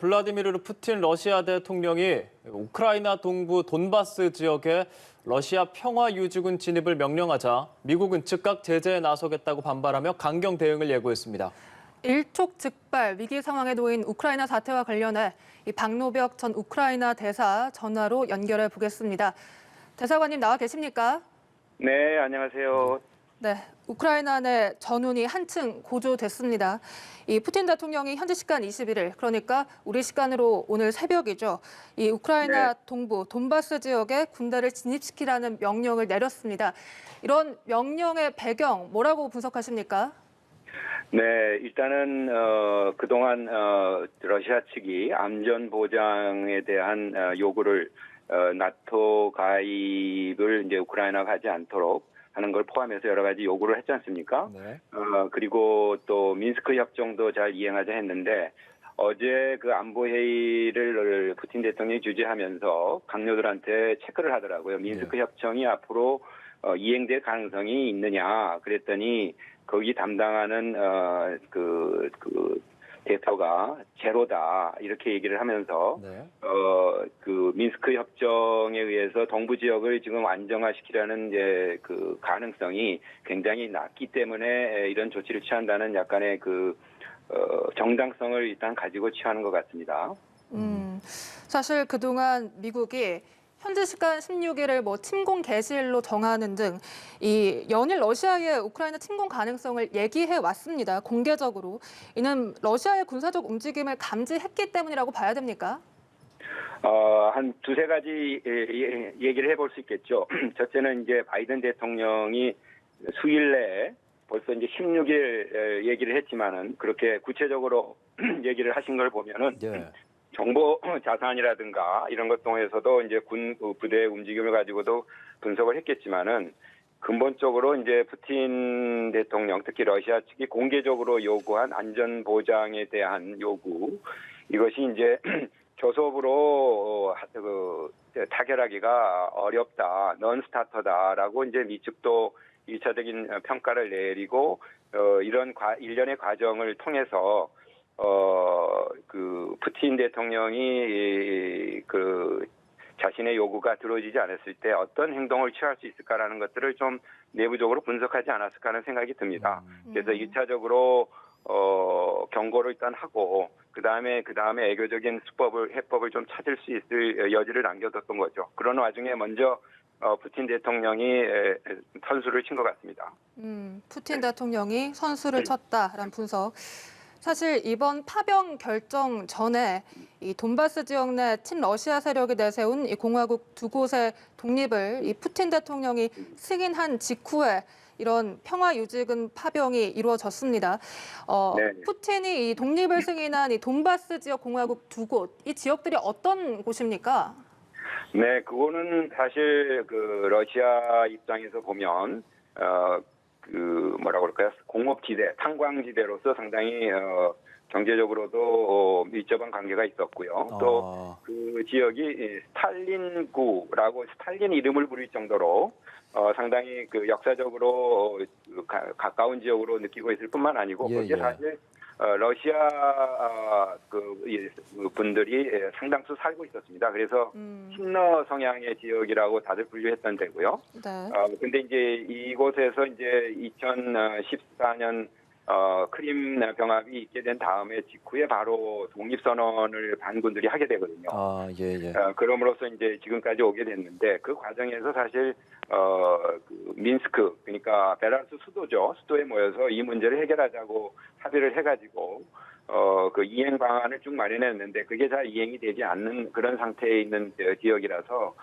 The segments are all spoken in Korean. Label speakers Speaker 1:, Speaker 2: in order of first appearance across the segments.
Speaker 1: 블라디미르 푸틴 러시아 대통령이 우크라이나 동부 돈바스 지역에 러시아 평화유지군 진입을 명령하자 미국은 즉각 제재에 나서겠다고 반발하며 강경 대응을 예고했습니다.
Speaker 2: 일촉즉발 위기 상황에 놓인 우크라이나 사태와 관련해 이 박노벽 전 우크라이나 대사 전화로 연결해 보겠습니다. 대사관님 나와 계십니까?
Speaker 3: 네, 안녕하세요.
Speaker 2: 네, 우크라이나 내 전운이 한층 고조됐습니다. 이 푸틴 대통령이 현지 시간 21일, 그러니까 우리 시간으로 오늘 새벽이죠. 이 우크라이나 동부 돈바스 지역에 군대를 진입시키라는 명령을 내렸습니다. 이런 명령의 배경 뭐라고 분석하십니까?
Speaker 3: 네, 일단은 그동안 러시아 측이 안전 보장에 대한 요구를 나토 가입을 이제 우크라이나가 하지 않도록 하는 걸 포함해서 여러 가지 요구를 했지 않습니까?
Speaker 1: 네.
Speaker 3: 그리고 또 민스크 협정도 잘 이행하자 했는데 어제 그 안보 회의를 푸틴 대통령이 주재하면서 강요들한테 체크를 하더라고요. 민스크 협정이 앞으로 이행될 가능성이 있느냐 그랬더니 거기 담당하는 그 대표가 제로다 이렇게 얘기를 하면서
Speaker 1: 네.
Speaker 3: 그 민스크 협정에 의해서 동부 지역을 지금 안정화시키려는 이제 그 가능성이 굉장히 낮기 때문에 이런 조치를 취한다는 약간의 그 정당성을 일단 가지고 취하는 것 같습니다.
Speaker 2: 사실 그동안 미국이 현지 시간 16일을 침공 개시일로 정하는 등 이 연일 러시아의 우크라이나 침공 가능성을 얘기해 왔습니다. 공개적으로. 이는 러시아의 군사적 움직임을 감지했기 때문이라고 봐야 됩니까?
Speaker 3: 한 두세 가지 얘기를 해볼 수 있겠죠. 첫째는 이제 바이든 대통령이 수일 내에 벌써 이제 16일 얘기를 했지만은 그렇게 구체적으로 얘기를 하신 걸 보면은
Speaker 1: 예.
Speaker 3: 정보 자산이라든가 이런 것 통해서도 이제 군 부대의 움직임을 가지고도 분석을 했겠지만은 근본적으로 이제 푸틴 대통령 특히 러시아 측이 공개적으로 요구한 안전 보장에 대한 요구 이것이 이제 교섭으로 타결하기가 어렵다, 넌스타터다라고 이제 미측도 1차적인 평가를 내리고 이런 일련의 과정을 통해서 그 푸틴 대통령이 그 자신의 요구가 들어지지 않았을 때 어떤 행동을 취할 수 있을까라는 것들을 좀 내부적으로 분석하지 않았을까 하는 생각이 듭니다. 그래서 1차적으로 경고를 일단 하고 그다음에 애교적인 해법을 좀 찾을 수 있을 여지를 남겨뒀던 거죠. 그런 와중에 먼저 푸틴 대통령이 선수를 친 것 같습니다.
Speaker 2: 푸틴 대통령이 선수를 쳤다라는 분석. 사실 이번 파병 결정 전에 이 돈바스 지역 내 친러시아 세력이 내세운 이 공화국 두 곳의 독립을 이 푸틴 대통령이 승인한 직후에 이런 평화유지군 파병이 이루어졌습니다. 푸틴이 이 독립을 승인한 이 돈바스 지역 공화국 두 곳, 이 지역들이 어떤 곳입니까?
Speaker 3: 네, 그거는 사실 그 러시아 입장에서 보면 그 뭐라고 그럴까요? 공업지대, 탄광지대로서 상당히 경제적으로도 밀접한 관계가 있었고요. 또 그 지역이 스탈린구라고 스탈린 이름을 부릴 정도로 상당히 그 역사적으로 가까운 지역으로 느끼고 있을 뿐만 아니고 거기에 사실 러시아 분들이 상당수 살고 있었습니다. 그래서 친러 성향의 지역이라고 다들 분류했던 데고요. 근데 이제 이곳에서 이제 2014년 크림 병합이 있게 된 다음에 직후에 바로 독립선언을 반군들이 하게 되거든요. 그럼으로써 이제 지금까지 오게 됐는데 그 과정에서 사실 그 민스크 그러니까 벨라루스 수도죠. 수도에 모여서 이 문제를 해결하자고 합의를 해가지고 그 이행 방안을 쭉 마련했는데 그게 잘 이행이 되지 않는 그런 상태에 있는 지역이라서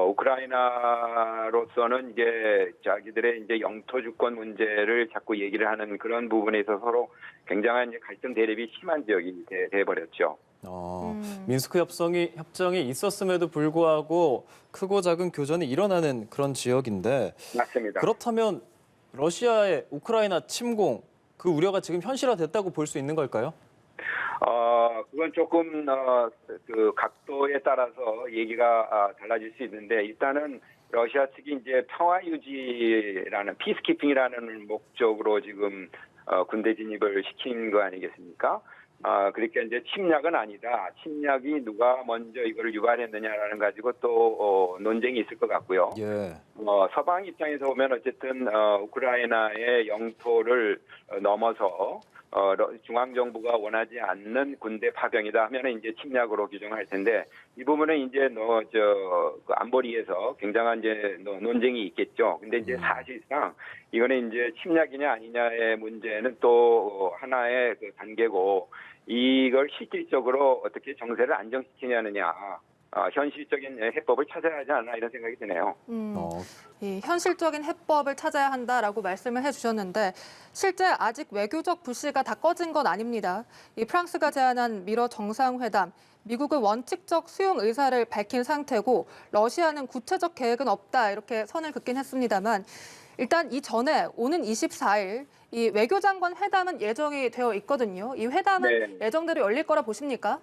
Speaker 3: 우크라이나로서는 이제 자기들의 이제 영토 주권 문제를 자꾸 얘기를 하는 그런 부분에 있어서 서로 굉장한 이제 갈등 대립이 심한 지역이 돼버렸죠.
Speaker 1: 민스크 협정이 있었음에도 불구하고 크고 작은 교전이 일어나는 그런 지역인데
Speaker 3: 맞습니다.
Speaker 1: 그렇다면 러시아의 우크라이나 침공 그 우려가 지금 현실화됐다고 볼 수 있는 걸까요?
Speaker 3: 그건 조금 그 각도에 따라서 얘기가 달라질 수 있는데 일단은 러시아 측이 이제 평화 유지라는 피스키핑이라는 목적으로 지금 군대 진입을 시킨 거 아니겠습니까? 그러니까 이제 침략은 아니다. 침략이 누가 먼저 이거를 유발했느냐라는 가지고 또 논쟁이 있을 것 같고요.
Speaker 1: 예.
Speaker 3: 서방 입장에서 보면 어쨌든 우크라이나의 영토를 넘어서 중앙 정부가 원하지 않는 군대 파병이다 하면은 이제 침략으로 규정할 텐데 이 부분은 이제 그 안보리에서 굉장한 이제 논쟁이 있겠죠. 근데 이제 사실상 이거는 이제 침략이냐 아니냐의 문제는 또 하나의 그 단계고 이걸 실질적으로 어떻게 정세를 안정시키냐느냐. 현실적인 해법을 찾아야 하지 않나 이런 생각이 드네요.
Speaker 2: 이 현실적인 해법을 찾아야 한다라고 말씀을 해주셨는데 실제 아직 외교적 불씨가 다 꺼진 건 아닙니다. 이 프랑스가 제안한 미러 정상회담, 미국은 원칙적 수용 의사를 밝힌 상태고 러시아는 구체적 계획은 없다 이렇게 선을 긋긴 했습니다만 일단 이전에 오는 24일 이 외교장관 회담은 예정이 되어 있거든요. 이 회담은 예정대로 열릴 거라 보십니까?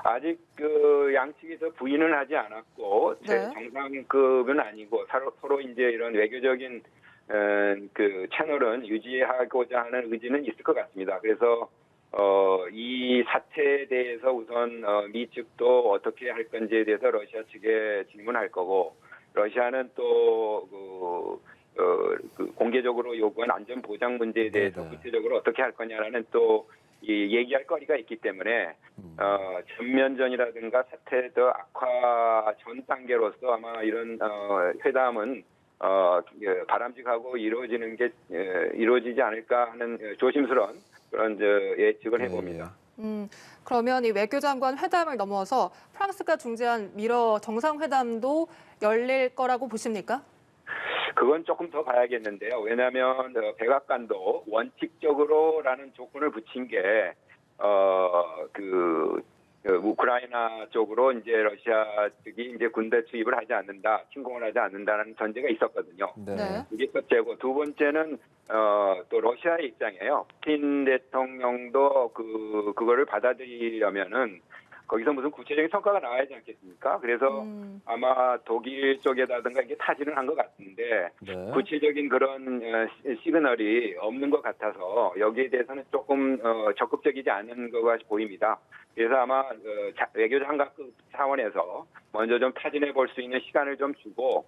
Speaker 3: 아직 그 양측에서 부인은 하지 않았고 정상급은 아니고 서로 이제 이런 외교적인 그 채널은 유지하고자 하는 의지는 있을 것 같습니다. 그래서 이 사태에 대해서 우선 미 측도 어떻게 할 건지에 대해서 러시아 측에 질문할 거고 러시아는 또 그 공개적으로 요구한 안전 보장 문제에 대해서 구체적으로 어떻게 할 거냐라는 또 얘기할 거리가 있기 때문에 전면전이라든가 사태 더 악화 전 단계로서 아마 이런 회담은 바람직하고 이루어지지 않을까 하는 조심스러운 그런 예측을 해봅니다.
Speaker 2: 그러면 이 외교장관 회담을 넘어서 프랑스가 중재한 미러 정상회담도 열릴 거라고 보십니까?
Speaker 3: 그건 조금 더 봐야겠는데요. 왜냐하면 백악관도 원칙적으로라는 조건을 붙인 게 우크라이나 쪽으로 이제 러시아 측이 이제 군대 투입을 하지 않는다, 침공을 하지 않는다는 전제가 있었거든요.
Speaker 2: 네.
Speaker 3: 이게 첫째고 두 번째는 또 러시아의 입장이에요. 푸틴 대통령도 그거를 받아들이려면은 거기서 무슨 구체적인 성과가 나와야지 않겠습니까? 그래서 아마 독일 쪽에다든가 이게 타진을 한 것 같은데 구체적인 그런 시그널이 없는 것 같아서 여기에 대해서는 조금 적극적이지 않은 것가 보입니다. 그래서 아마 외교장관급 차원에서 먼저 좀 타진해 볼 수 있는 시간을 좀 주고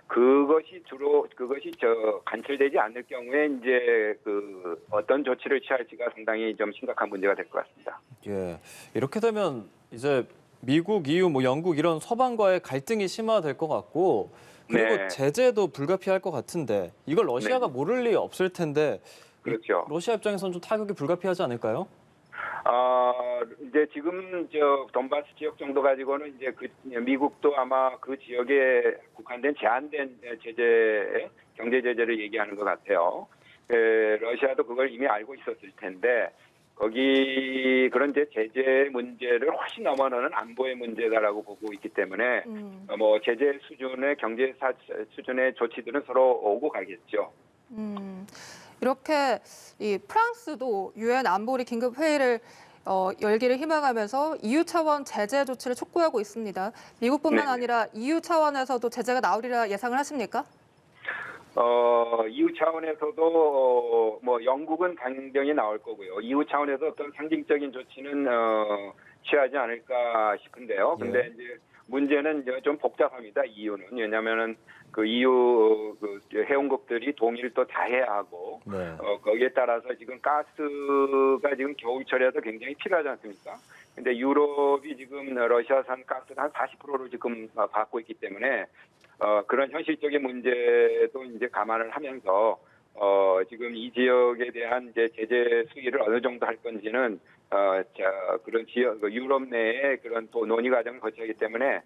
Speaker 3: 그것이 간철되지 않을 경우에 이제 어떤 조치를 취할지가 상당히 좀 심각한 문제가 될 것 같습니다.
Speaker 1: 예, 이렇게 되면 이제 미국, EU, 영국 이런 서방과의 갈등이 심화될 것 같고 그리고 제재도 불가피할 것 같은데 이걸 러시아가 모를 리 없을 텐데
Speaker 3: 그렇죠.
Speaker 1: 러시아 입장에서는 좀 타격이 불가피하지 않을까요?
Speaker 3: 이제 지금 돈바스 지역 정도 가지고는 이제 미국도 아마 그 지역에 국한된 제한된 경제 제재를 얘기하는 것 같아요. 러시아도 그걸 이미 알고 있었을 텐데 그런 이제 제재 문제를 훨씬 넘어서는 안보의 문제다라고 보고 있기 때문에 제재 수준의 경제 수준의 조치들은 서로 오고 가겠죠.
Speaker 2: 이렇게 이 프랑스도 유엔 안보리 긴급 회의를 열기를 희망하면서 EU 차원 제재 조치를 촉구하고 있습니다. 미국뿐만 아니라 EU 차원에서도 제재가 나오리라 예상을 하십니까?
Speaker 3: EU 차원에서도 영국은 강경히 나올 거고요. EU 차원에서 어떤 상징적인 조치는 취하지 않을까 싶은데요. 근데 이제 문제는 좀 복잡합니다. EU는 왜냐하면은 EU 회원국들이 동의를 또 다 해야 하고 거기에 따라서 지금 가스가 지금 겨울철에도 굉장히 필요하지 않습니까? 근데 유럽이 지금 러시아산 가스 한 40%를 지금 받고 있기 때문에 그런 현실적인 문제도 이제 감안을 하면서 지금 이 지역에 대한 이제 제재 수위를 어느 정도 할 건지는 그런 지역 유럽 내에 그런 또 논의 과정을 거쳐야 하기 때문에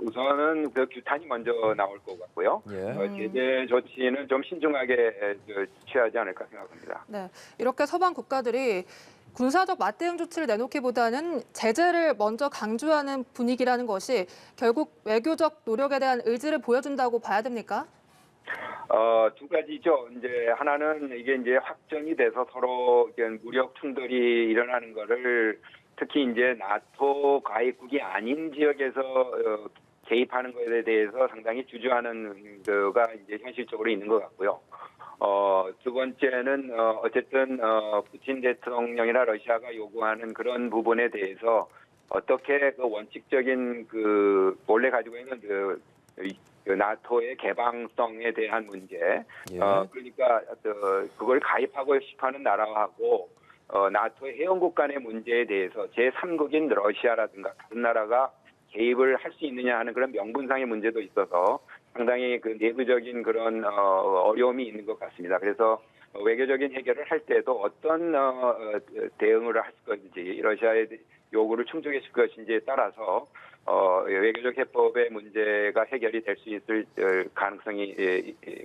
Speaker 3: 우선은 그 규탄이 먼저 나올 것 같고요. 제재 조치는 좀 신중하게 취하지 않을까 생각합니다.
Speaker 2: 네, 이렇게 서방 국가들이 군사적 맞대응 조치를 내놓기보다는 제재를 먼저 강조하는 분위기라는 것이 결국 외교적 노력에 대한 의지를 보여준다고 봐야 됩니까?
Speaker 3: 두 가지죠. 이제 하나는 이게 이제 확정이 돼서 서로 무력 충돌이 일어나는 거를 특히 이제 나토 가입국이 아닌 지역에서 개입하는 것에 대해서 상당히 주저하는 거가 이제 현실적으로 있는 것 같고요. 두 번째는 어쨌든 푸틴 대통령이나 러시아가 요구하는 그런 부분에 대해서 어떻게 그 원칙적인 그 원래 가지고 있는 그 나토의 개방성에 대한 문제,
Speaker 1: 예.
Speaker 3: 그러니까 그걸 가입하고 싶어하는 나라하고 나토의 회원국 간의 문제에 대해서 제3국인 러시아라든가 다른 나라가 개입을 할 수 있느냐 하는 그런 명분상의 문제도 있어서 상당히 그 내부적인 그런 어려움이 있는 것 같습니다. 그래서 외교적인 해결을 할 때도 어떤 대응을 할 것인지 러시아의 요구를 충족시킬 것인지에 따라서 외교적 해법의 문제가 해결이 될 수 있을 가능성이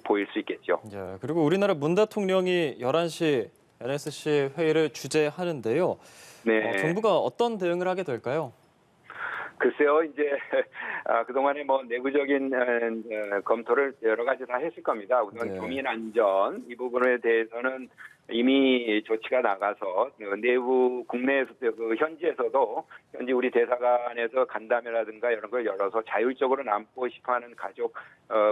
Speaker 3: 보일 수 있겠죠.
Speaker 1: 예, 그리고 우리나라 문 대통령이 11시 NSC 회의를 주재하는데요.
Speaker 3: 네.
Speaker 1: 정부가 어떤 대응을 하게 될까요?
Speaker 3: 글쎄요, 이제 그동안에 뭐 내부적인 검토를 여러 가지 다 했을 겁니다. 우선
Speaker 1: 네.
Speaker 3: 교민 안전 이 부분에 대해서는 이미 조치가 나가서 내부 국내에서 그 현지에서도 현지 우리 대사관에서 간담회라든가 이런 걸 열어서 자율적으로 남고 싶어하는 가족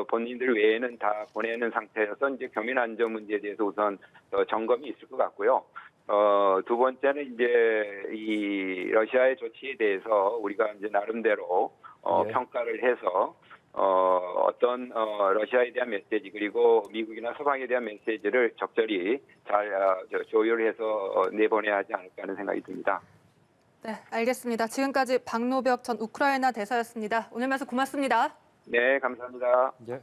Speaker 3: 본인들 외에는 다 보내는 상태여서 이제 교민 안전 문제에 대해서 우선 점검이 있을 것 같고요. 두 번째는 이제 이 러시아의 조치에 대해서 우리가 이제 나름대로
Speaker 1: 예.
Speaker 3: 평가를 해서 어떤 러시아에 대한 메시지 그리고 미국이나 서방에 대한 메시지를 적절히 잘 조율해서 내보내야 하지 않을까 하는 생각이 듭니다.
Speaker 2: 네, 알겠습니다. 지금까지 박노벽 전 우크라이나 대사였습니다. 오늘 말씀 고맙습니다.
Speaker 3: 네, 감사합니다.
Speaker 1: 예.